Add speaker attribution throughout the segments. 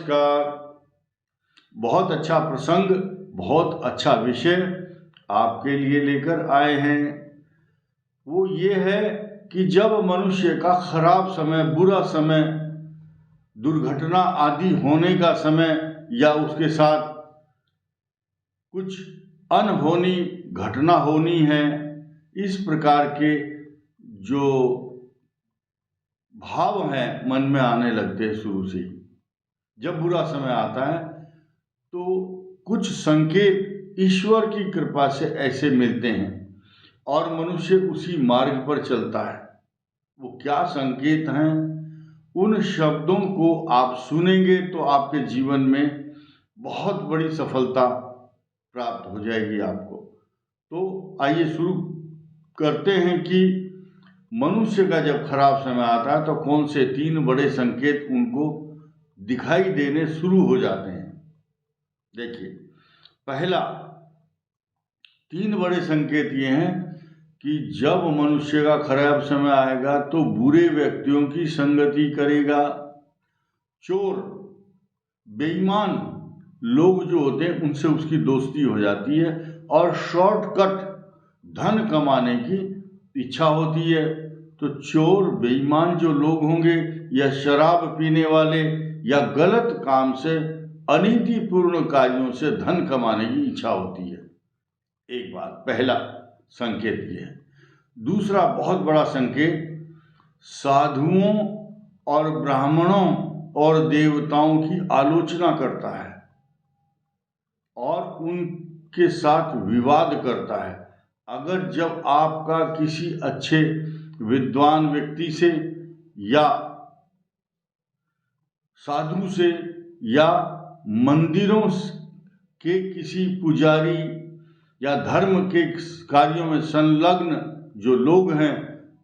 Speaker 1: नमस्कार। बहुत अच्छा प्रसंग, बहुत अच्छा विषय आपके लिए लेकर आए हैं। वो ये है कि जब मनुष्य का खराब समय, बुरा समय, दुर्घटना आदि होने का समय या उसके साथ कुछ अनहोनी घटना होनी है, इस प्रकार के जो भाव हैं मन में आने लगते हैं शुरू से ही। जब बुरा समय आता है तो कुछ संकेत ईश्वर की कृपा से ऐसे मिलते हैं और मनुष्य उसी मार्ग पर चलता है। वो क्या संकेत हैं, उन शब्दों को आप सुनेंगे तो आपके जीवन में बहुत बड़ी सफलता प्राप्त हो जाएगी आपको। तो आइए शुरू करते हैं कि मनुष्य का जब खराब समय आता है तो कौन से 3 बड़े संकेत उनको दिखाई देने शुरू हो जाते हैं। देखिए, पहला 3 बड़े संकेत ये हैं कि जब मनुष्य का खराब समय आएगा तो बुरे व्यक्तियों की संगति करेगा। चोर, बेईमान लोग जो होते हैं उनसे उसकी दोस्ती हो जाती है और शॉर्टकट धन कमाने की इच्छा होती है। तो चोर, बेईमान जो लोग होंगे या शराब पीने वाले या गलत काम से, अनीतिपूर्ण कार्यों से धन कमाने की इच्छा होती है। एक बात, पहला संकेत ये है। दूसरा बहुत बड़ा संकेत, साधुओं और ब्राह्मणों और देवताओं की आलोचना करता है और उनके साथ विवाद करता है। अगर जब आपका किसी अच्छे विद्वान व्यक्ति से या साधु से या मंदिरों के किसी पुजारी या धर्म के कार्यों में संलग्न जो लोग हैं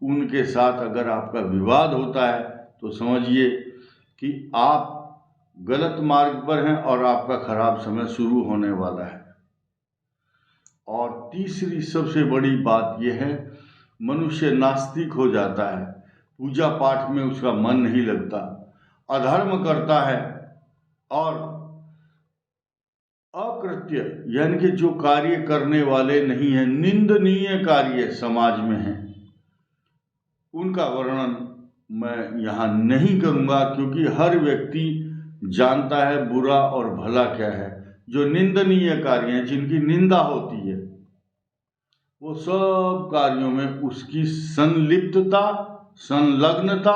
Speaker 1: उनके साथ अगर आपका विवाद होता है तो समझिए कि आप गलत मार्ग पर हैं और आपका खराब समय शुरू होने वाला है। और तीसरी सबसे बड़ी बात यह है, मनुष्य नास्तिक हो जाता है, पूजा पाठ में उसका मन नहीं लगता, अधर्म करता है और अकृत्य यानी कि जो कार्य करने वाले नहीं हैं, निंदनीय कार्य समाज में हैं, उनका वर्णन मैं यहाँ नहीं करूँगा क्योंकि हर व्यक्ति जानता है बुरा और भला क्या है। जो निंदनीय कार्य हैं, जिनकी निंदा होती है, वो सब कार्यों में उसकी संलिप्तता, संलग्नता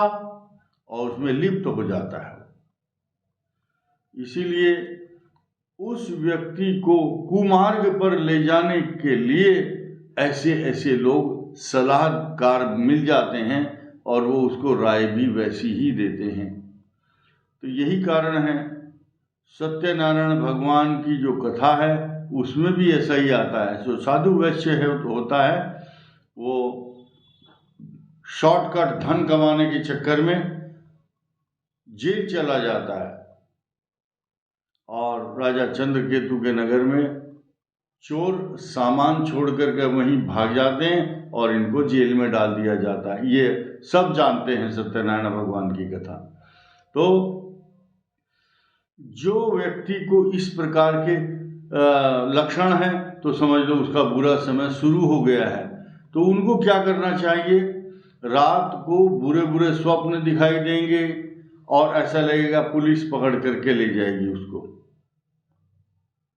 Speaker 1: और उसमें लिप्त हो जाता है। इसीलिए उस व्यक्ति को कुमार्ग पर ले जाने के लिए ऐसे ऐसे लोग सलाहकार मिल जाते हैं और वो उसको राय भी वैसी ही देते हैं। तो यही कारण है, सत्यनारायण भगवान की जो कथा है उसमें भी ऐसा ही आता है। जो साधु वैश्य है होता है, वो शॉर्टकट धन कमाने के चक्कर में जेल चला जाता है और राजा चंद्रकेतु के नगर में चोर सामान छोड़ करके वहीं भाग जाते हैं और इनको जेल में डाल दिया जाता है। ये सब जानते हैं सत्यनारायण भगवान की कथा। तो जो व्यक्ति को इस प्रकार के लक्षण हैं तो समझ लो उसका बुरा समय शुरू हो गया है। तो उनको क्या करना चाहिए, रात को बुरे बुरे स्वप्न दिखाई देंगे और ऐसा लगेगा पुलिस पकड़ करके ले जाएगी उसको,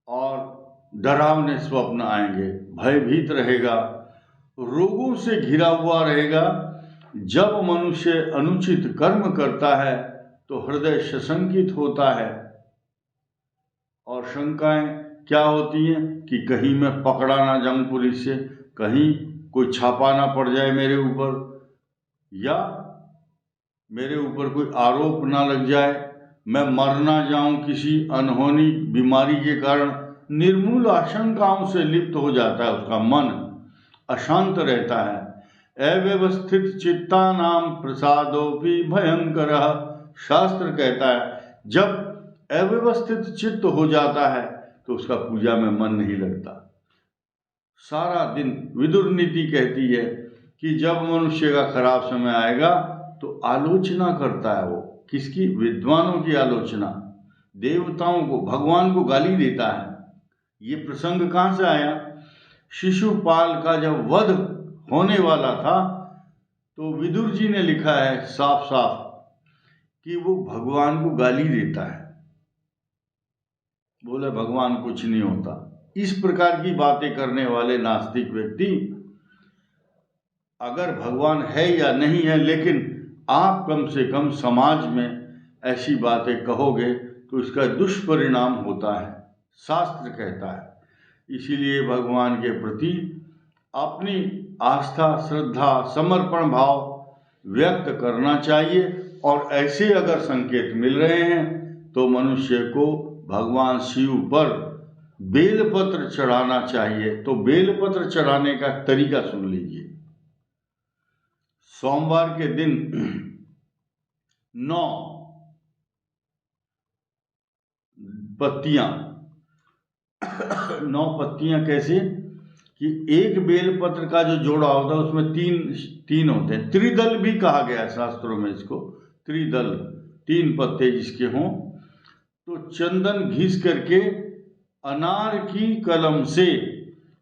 Speaker 1: और डरावने स्वप्न आएंगे, भयभीत रहेगा, रोगों से घिरा हुआ रहेगा। जब मनुष्य अनुचित कर्म करता है तो हृदय सशंकित होता है और शंकाएं क्या होती हैं कि कहीं मैं पकड़ा ना जाऊं पुलिस से, कहीं कोई छापा ना पड़ जाए मेरे ऊपर, या मेरे ऊपर कोई आरोप ना लग जाए, मैं मर ना जाऊं किसी अनहोनी बीमारी के कारण। निर्मूल आशंकाओं से लिप्त हो जाता है, उसका मन अशांत रहता है। अव्यवस्थित चित्तानाम प्रसादोपि भयंकर, शास्त्र कहता है जब अव्यवस्थित चित्त हो जाता है तो उसका पूजा में मन नहीं लगता। सारा दिन विदुर नीति कहती है कि जब मनुष्य का खराब समय आएगा तो आलोचना करता है वो, किसकी? विद्वानों की आलोचना। देवताओं को, भगवान को गाली देता है। ये प्रसंग कहाँ से आया? शिशुपाल का जब वध होने वाला था तो विदुर जी ने लिखा है साफ साफ कि वो भगवान को गाली देता है, बोले भगवान कुछ नहीं होता। इस प्रकार की बातें करने वाले नास्तिक व्यक्ति, अगर भगवान है या नहीं है, लेकिन आप कम से कम समाज में ऐसी बातें कहोगे तो इसका दुष्परिणाम होता है, शास्त्र कहता है। इसीलिए भगवान के प्रति अपनी आस्था, श्रद्धा, समर्पण भाव व्यक्त करना चाहिए। और ऐसे अगर संकेत मिल रहे हैं तो मनुष्य को भगवान शिव पर बेलपत्र चढ़ाना चाहिए। तो बेलपत्र चढ़ाने का तरीका सुन लीजिए। सोमवार के दिन 9 पत्तियां 9 पत्तियां कैसे कि एक बेलपत्र का जो जोड़ा होता है उसमें तीन होते हैं। त्रिदल भी कहा गया है शास्त्रों में इसको, त्रिदल, 3 पत्ते जिसके हों। तो चंदन घिस करके अनार की कलम से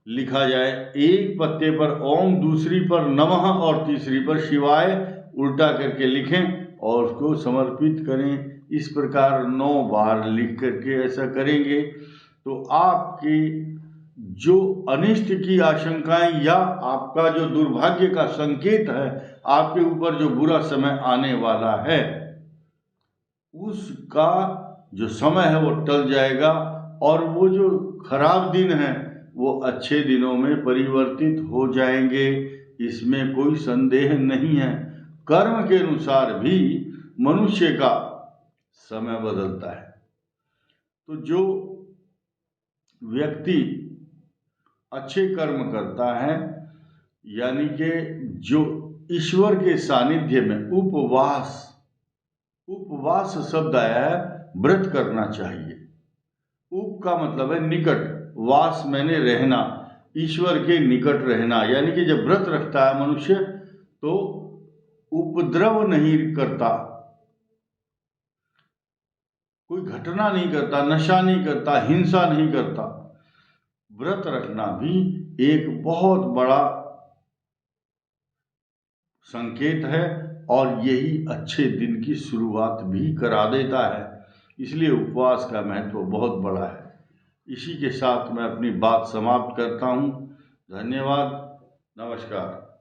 Speaker 1: लिखा जाए, एक पत्ते पर ओम, दूसरी पर नमः और तीसरी पर शिवाय, उल्टा करके लिखें और उसको समर्पित करें। इस प्रकार 9 बार लिख करके ऐसा करेंगे तो आपकी जो अनिष्ट की आशंकाएं या आपका जो दुर्भाग्य का संकेत है, आपके ऊपर जो बुरा समय आने वाला है, उसका जो समय है वो टल जाएगा और वो जो खराब दिन है वो अच्छे दिनों में परिवर्तित हो जाएंगे। इसमें कोई संदेह नहीं है। कर्म के अनुसार भी मनुष्य का समय बदलता है। तो जो व्यक्ति अच्छे कर्म करता है, यानी कि जो ईश्वर के सानिध्य में उपवास शब्द आया है, व्रत करना चाहिए। उप का मतलब है निकट, वास मैंने रहना, ईश्वर के निकट रहना। यानी कि जब व्रत रखता है मनुष्य तो उपद्रव नहीं करता, कोई घटना नहीं करता, नशा नहीं करता, हिंसा नहीं करता। व्रत रखना भी एक बहुत बड़ा संकेत है और यही अच्छे दिन की शुरुआत भी करा देता है। इसलिए उपवास का महत्व बहुत बड़ा है। इसी के साथ मैं अपनी बात समाप्त करता हूँ। धन्यवाद, नमस्कार।